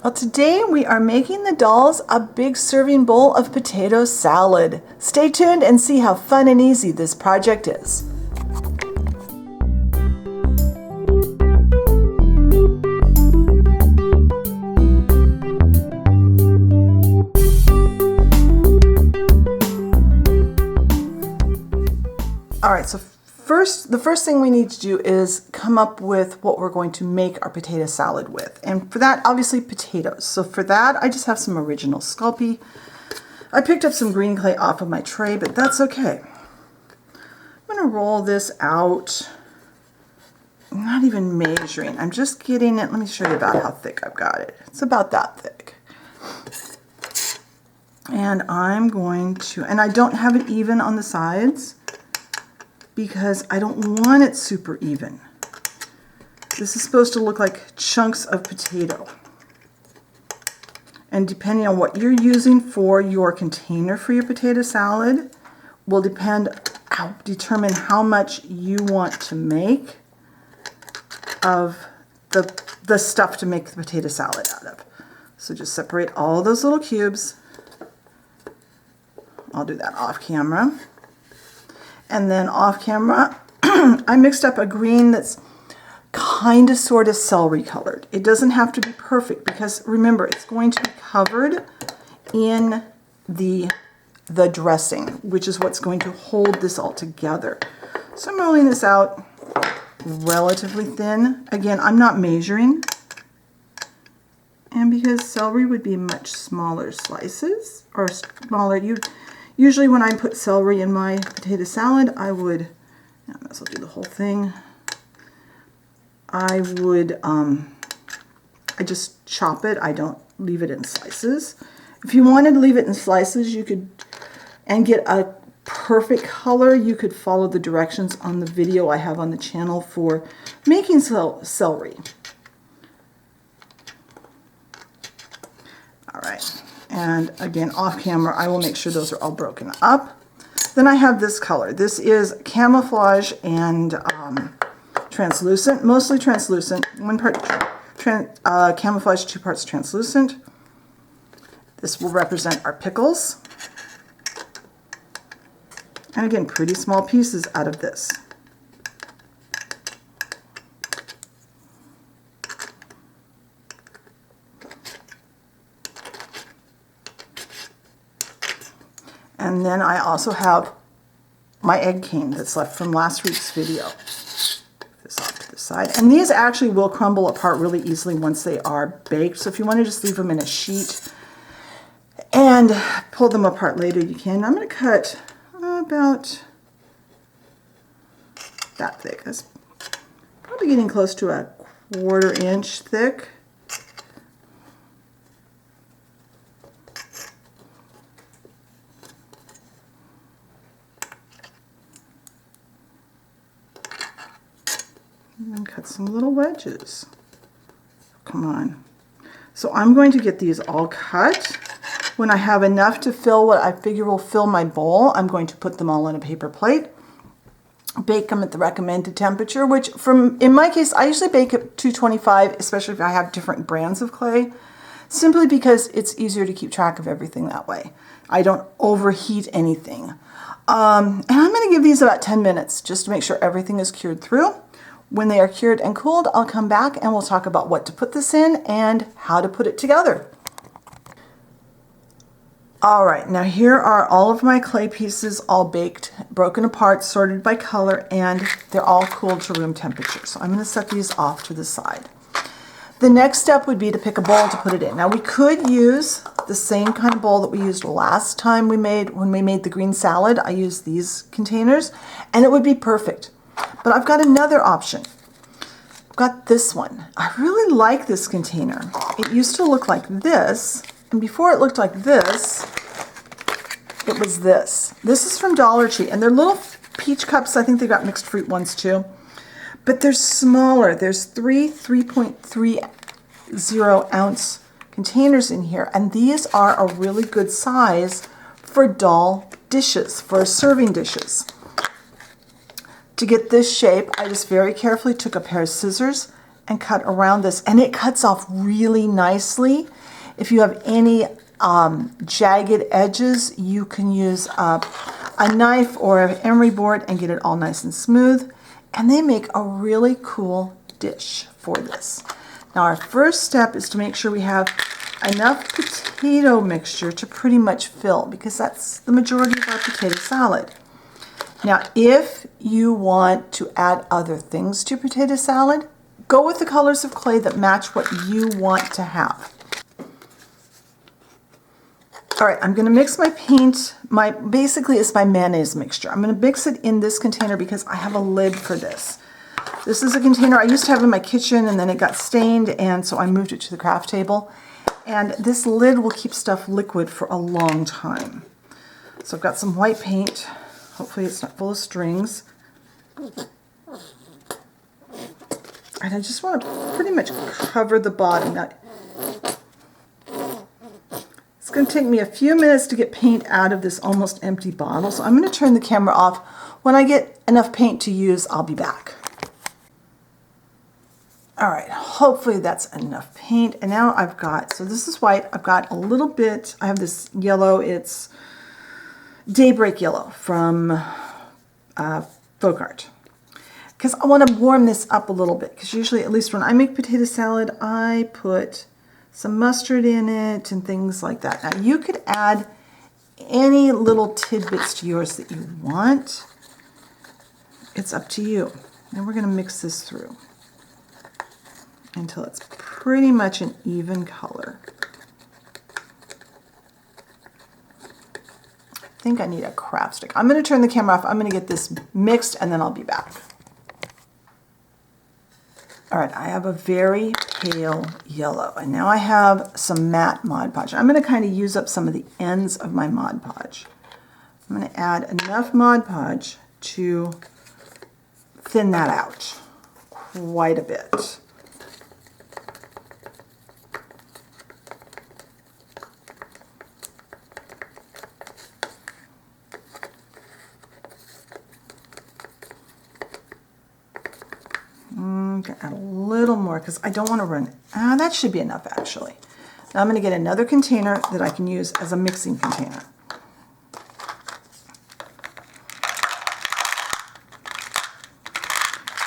Well, today we are making the dolls a big serving bowl of potato salad. Stay tuned and see how fun and easy this project is. All right, so the first thing we need to do is come up with what we're going to make our potato salad with. And for that, obviously potatoes. So for that, I just have some original Sculpey. I picked up some green clay off of my tray, but that's okay. I'm gonna roll this out. I'm not even measuring, I'm just getting it. Let me show you about how thick I've got it. It's about that thick. And I'm going to, and I don't have it even on the sides, because I don't want it super even. This is supposed to look like chunks of potato. And depending on what you're using for your container for your potato salad will determine how much you want to make of the stuff to make the potato salad out of. So just separate all those little cubes. I'll do that off camera. And then off camera, I mixed up a green that's kind of sort of celery colored. It doesn't have to be perfect because remember, it's going to be covered in the dressing, which is what's going to hold this all together. So I'm rolling this out relatively thin. Again, I'm not measuring. And because celery would be much smaller slices, or smaller, usually when I put celery in my potato salad, I would, I might as well do the whole thing. I just chop it. I don't leave it in slices. If you wanted to leave it in slices, you could, and get a perfect color, you could follow the directions on the video I have on the channel for making celery. All right. And again, off camera, I will make sure those are all broken up. Then I have this color. This is camouflage and translucent, mostly translucent. 1 part camouflage, 2 parts translucent. This will represent our pickles. And again, pretty small pieces out of this. And then I also have my egg cane that's left from last week's video. Put this off to the side. And these actually will crumble apart really easily once they are baked. So if you want to just leave them in a sheet and pull them apart later, you can. I'm going to cut about that thick. That's probably getting close to a 1/4 inch thick. And cut some little wedges. Come on. So I'm going to get these all cut. When I have enough to fill what I figure will fill my bowl, I'm going to put them all in a paper plate. Bake them at the recommended temperature, which in my case, I usually bake at 225, especially if I have different brands of clay, simply because it's easier to keep track of everything that way. I don't overheat anything. And I'm going to give these about 10 minutes just to make sure everything is cured through. When they are cured and cooled, I'll come back and we'll talk about what to put this in and how to put it together. All right, now here are all of my clay pieces all baked, broken apart, sorted by color, and they're all cooled to room temperature. So I'm going to set these off to the side. The next step would be to pick a bowl to put it in. Now we could use the same kind of bowl that we used last time when we made the green salad. I used these containers and it would be perfect. But I've got another option. I've got this one. I really like this container. It used to look like this, and before it looked like this, it was this. This is from Dollar Tree, and they're little peach cups. I think they got mixed fruit ones too. But they're smaller. There's 3.30 ounce containers in here, and these are a really good size for doll dishes, for serving dishes. To get this shape, I just very carefully took a pair of scissors and cut around this, and it cuts off really nicely. If you have any jagged edges, you can use a knife or an emery board and get it all nice and smooth, and they make a really cool dish for this. Now our first step is to make sure we have enough potato mixture to pretty much fill, because that's the majority of our potato salad. Now if you want to add other things to potato salad, go with the colors of clay that match what you want to have. All right, I'm going to mix my paint. Basically it's my mayonnaise mixture. I'm going to mix it in this container because I have a lid for this. This is a container I used to have in my kitchen, and then it got stained, and so I moved it to the craft table. And this lid will keep stuff liquid for a long time. So I've got some white paint. Hopefully it's not full of strings. And I just want to pretty much cover the bottom. Now, it's going to take me a few minutes to get paint out of this almost empty bottle, so I'm going to turn the camera off. When I get enough paint to use, I'll be back. All right, hopefully that's enough paint. And now I've got, so this is white, I've got a little bit, I have this yellow, it's Daybreak Yellow from Folk Art. Because I want to warm this up a little bit, because usually, at least when I make potato salad, I put some mustard in it and things like that. Now you could add any little tidbits to yours that you want. It's up to you. And we're going to mix this through until it's pretty much an even color. I think I need a craft stick. I'm going to turn the camera off. I'm going to get this mixed, and then I'll be back. All right, I have a very pale yellow, and now I have some matte Mod Podge. I'm going to kind of use up some of the ends of my Mod Podge. I'm going to add enough Mod Podge to thin that out quite a bit. I'm going to add a little more because I don't want to run. That should be enough actually. Now I'm going to get another container that I can use as a mixing container.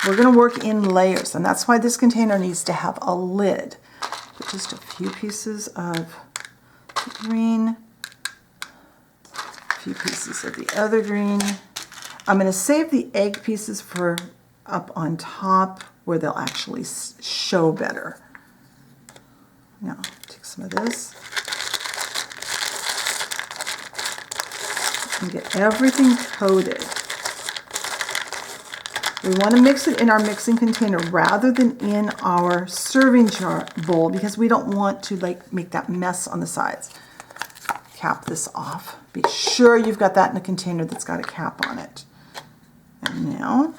We're going to work in layers, and that's why this container needs to have a lid. Put just a few pieces of green, a few pieces of the other green. I'm going to save the egg pieces for up on top where they'll actually show better. Now, take some of this and get everything coated. We want to mix it in our mixing container rather than in our serving jar bowl, because we don't want to make that mess on the sides. Cap this off. Be sure you've got that in a container that's got a cap on it. And now,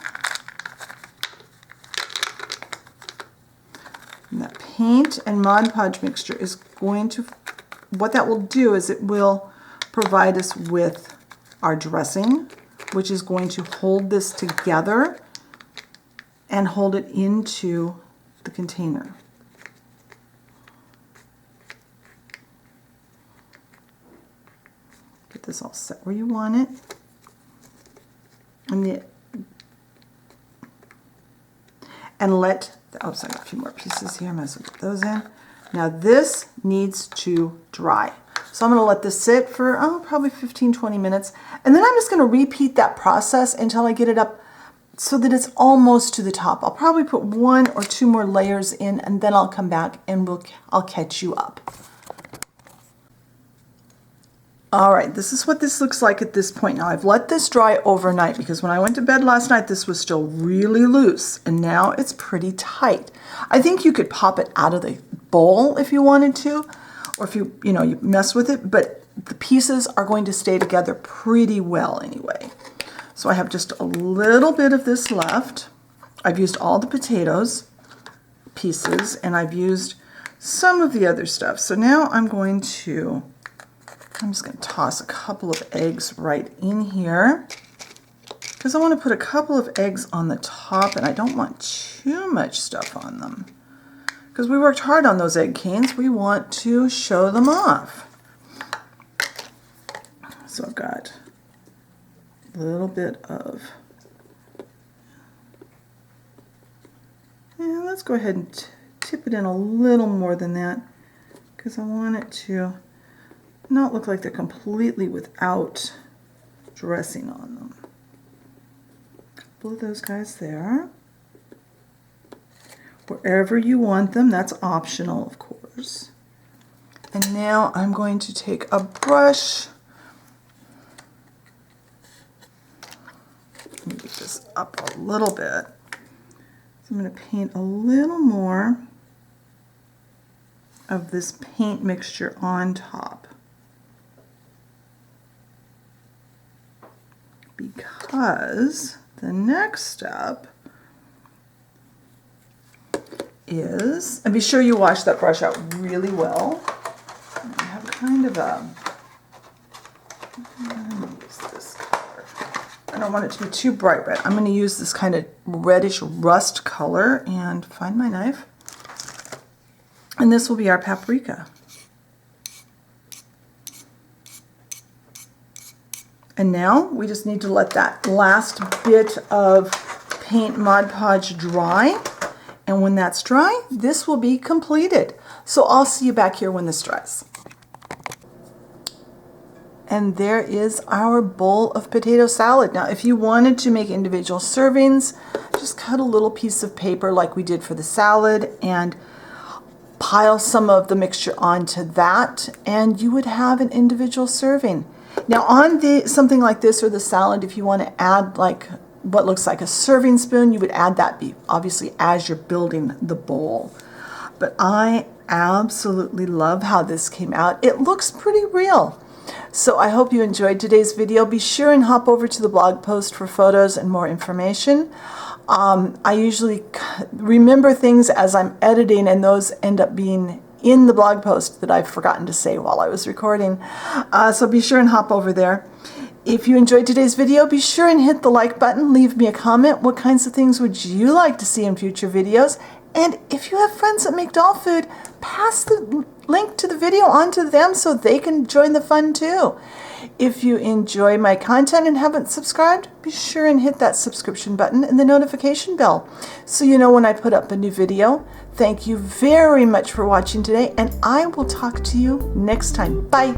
and that paint and Mod Podge mixture is going to, what that will do is it will provide us with our dressing, which is going to hold this together and hold it into the container. Get this all set where you want it. And let, oh, so I got a few more pieces here. I might as well get those in. Now this needs to dry. So I'm going to let this sit for, probably 15-20 minutes. And then I'm just going to repeat that process until I get it up so that it's almost to the top. I'll probably put 1 or 2 more layers in, and then I'll come back and I'll catch you up. All right, this is what this looks like at this point. Now I've let this dry overnight because when I went to bed last night, this was still really loose, and now it's pretty tight. I think you could pop it out of the bowl if you wanted to, or if you mess with it, but the pieces are going to stay together pretty well anyway. So I have just a little bit of this left. I've used all the potatoes pieces, and I've used some of the other stuff. So now I'm just going to toss a couple of eggs right in here. because I want to put a couple of eggs on the top and I don't want too much stuff on them. Because we worked hard on those egg canes, we want to show them off. So I've got a little bit of, and let's go ahead and tip it in a little more than that because I want it to not look like they're completely without dressing on them. A couple of those guys there. Wherever you want them, that's optional, of course. And now I'm going to take a brush. Let me get this up a little bit. So I'm going to paint a little more of this paint mixture on top. Because the next step is, and be sure you wash that brush out really well. I have kind of a, I'm going to use this color. I don't want it to be too bright red. I'm going to use this kind of reddish rust color and find my knife. And this will be our paprika. And now we just need to let that last bit of paint Mod Podge dry. And when that's dry, this will be completed. So I'll see you back here when this dries. And there is our bowl of potato salad. Now, if you wanted to make individual servings, just cut a little piece of paper like we did for the salad and pile some of the mixture onto that, and you would have an individual serving. Now, on something like this or the salad, if you want to add like what looks like a serving spoon, you would add that obviously as you're building the bowl. But I absolutely love how this came out. It looks pretty real. So I hope you enjoyed today's video. Be sure and hop over to the blog post for photos and more information. I usually remember things as I'm editing, and those end up being in the blog post that I've forgotten to say while I was recording. So be sure and hop over there. If you enjoyed today's video, be sure and hit the like button. Leave me a comment. What kinds of things would you like to see in future videos? And if you have friends that make doll food, pass the link to the video on to them so they can join the fun too. If you enjoy my content and haven't subscribed, be sure and hit that subscription button and the notification bell so you know when I put up a new video. Thank you very much for watching today, and I will talk to you next time. Bye.